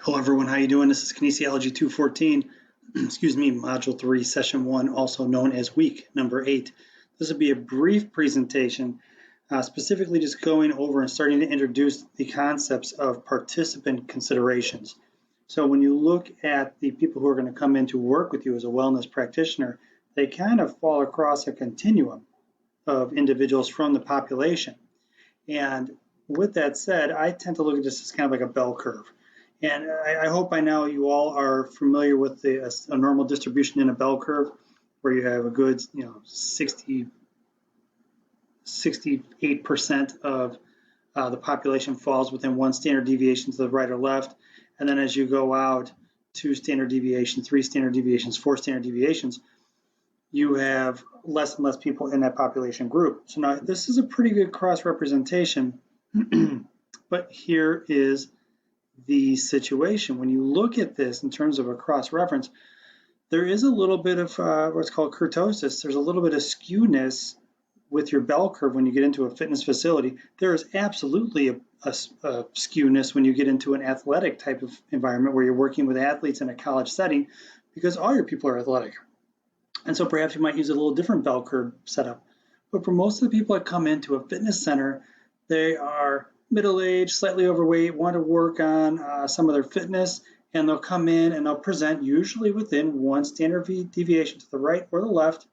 Hello everyone, how you doing? This is KIN214, excuse me, Module 3, Session 1, also known as week number 8. This will be a brief presentation, specifically just going over and starting to introduce the concepts of participant considerations. So when you look at the people who are going to come in to work with you as a wellness practitioner, they kind of fall across a continuum of individuals from the population. And with that said, I tend to look at this as kind of like a bell curve. And I hope by now you all are familiar with a normal distribution in a bell curve, where you have a good, 68% of the population falls within one standard deviation to the right or left. And then as you go out, 2 standard deviations, 3 standard deviations, 4 standard deviations, you have less and less people in that population group. So now this is a pretty good cross-representation, but here is the situation. When you look at this in terms of a cross-reference, there is a little bit of what's called kurtosis. There's a little bit of skewness with your bell curve when you get into a fitness facility. There is absolutely a skewness when you get into an athletic type of environment where you're working with athletes in a college setting, because all your people are athletic. And so perhaps you might use a little different bell curve setup. But for most of the people that come into a fitness center, they are middle-aged, slightly overweight, want to work on some of their fitness, and they'll come in and they'll present usually within one standard deviation to the right or the left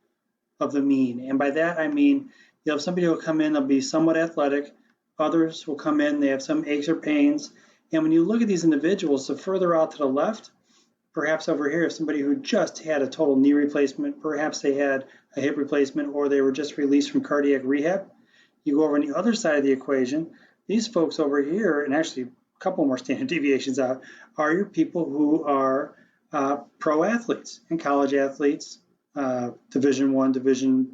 of the mean. And by that I mean you'll have somebody who will come in, they'll be somewhat athletic, others will come in, they have some aches or pains, and when you look at these individuals, the further out to the left, perhaps over here, if somebody who just had a total knee replacement, perhaps they had a hip replacement, or they were just released from cardiac rehab, you go over on the other side of the equation, these folks over here, and actually a couple more standard deviations out, are your people who are pro athletes and college athletes, Division I, Division,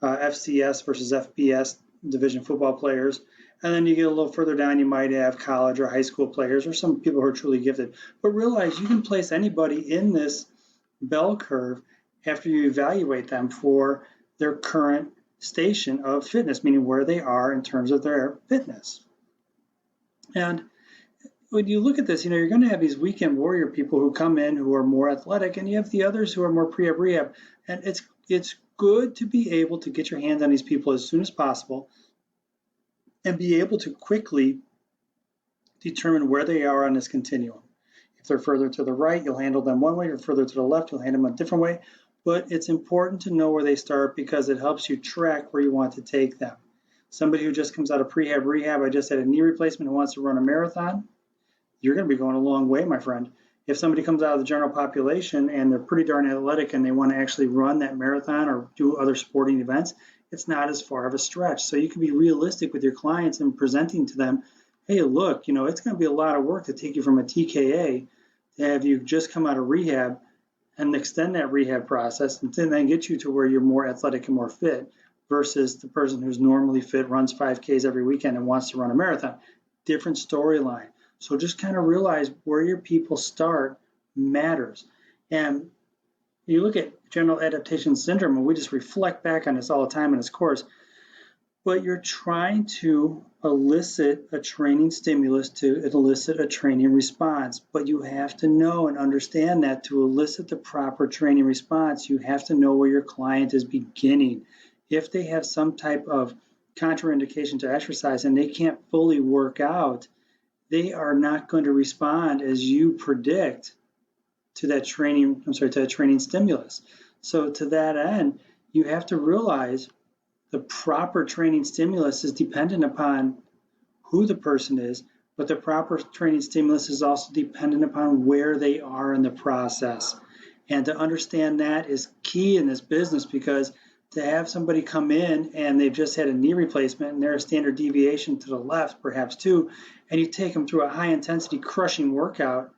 FCS versus FBS, Division football players. And then you get a little further down, you might have college or high school players or some people who are truly gifted. But realize you can place anybody in this bell curve after you evaluate them for their current station of fitness, meaning where they are in terms of their fitness. And when you look at this, you're going to have these weekend warrior people who come in who are more athletic, and you have the others who are more pre-ab rehab. And it's good to be able to get your hands on these people as soon as possible and be able to quickly determine where they are on this continuum. If they're further to the right, you'll handle them one way, or further to the left, you'll handle them a different way. But it's important to know where they start because it helps you track where you want to take them. Somebody who just comes out of prehab rehab, I just had a knee replacement, who wants to run a marathon, you're going to be going a long way, my friend. If somebody comes out of the general population and they're pretty darn athletic and they want to actually run that marathon or do other sporting events, it's not as far of a stretch. So you can be realistic with your clients and presenting to them, hey, look, it's going to be a lot of work to take you from a TKA to have you just come out of rehab and extend that rehab process and then get you to where you're more athletic and more fit versus the person who's normally fit, runs 5Ks every weekend and wants to run a marathon. Different storyline. So just kind of realize where your people start matters. And you look at general adaptation syndrome, and we just reflect back on this all the time in this course, but you're trying to elicit a training stimulus to elicit a training response. But you have to know and understand that to elicit the proper training response, you have to know where your client is beginning. If they have some type of contraindication to exercise and they can't fully work out, they are not going to respond as you predict to that training, to that training stimulus. So to that end, you have to realize the proper training stimulus is dependent upon who the person is, but the proper training stimulus is also dependent upon where they are in the process. And to understand that is key in this business, because to have somebody come in and they've just had a knee replacement and they're a standard deviation to the left, perhaps two, and you take them through a high intensity crushing workout,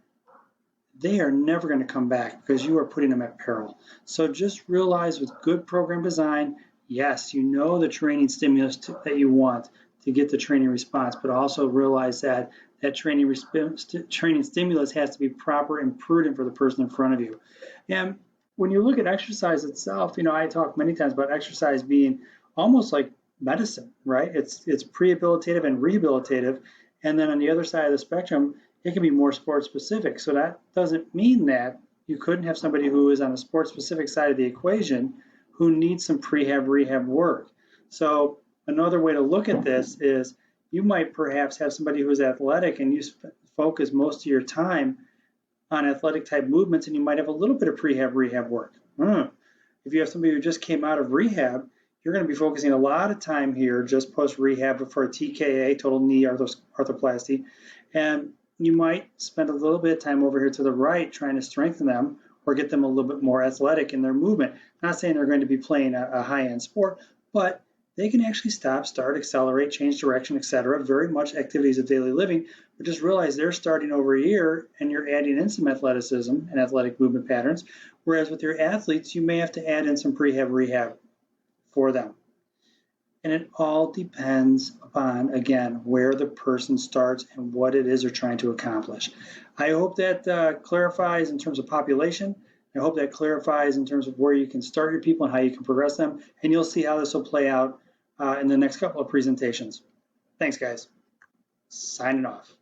they are never going to come back because you are putting them at peril. So just realize with good program design, yes, you know the training stimulus that you want to get the training response, but also realize that that training stimulus has to be proper and prudent for the person in front of you. And when you look at exercise itself, I talk many times about exercise being almost like medicine, right? It's prehabilitative and rehabilitative. And then on the other side of the spectrum, it can be more sport specific. So that doesn't mean that you couldn't have somebody who is on the sport specific side of the equation who needs some prehab rehab work. So another way to look at this is you might perhaps have somebody who is athletic and you focus most of your time on athletic type movements, and you might have a little bit of prehab rehab work. If you have somebody who just came out of rehab, you're going to be focusing a lot of time here just post rehab for a TKA, total knee arthroplasty, and you might spend a little bit of time over here to the right trying to strengthen them or get them a little bit more athletic in their movement. Not saying they're going to be playing a high-end sport, but they can actually stop, start, accelerate, change direction, etc. Very much activities of daily living, but just realize they're starting over here and you're adding in some athleticism and athletic movement patterns, whereas with your athletes, you may have to add in some prehab rehab for them. And it all depends upon, again, where the person starts and what it is they're trying to accomplish. I hope that clarifies in terms of population. I hope that clarifies in terms of where you can start your people and how you can progress them. And you'll see how this will play out in the next couple of presentations. Thanks, guys. Signing off.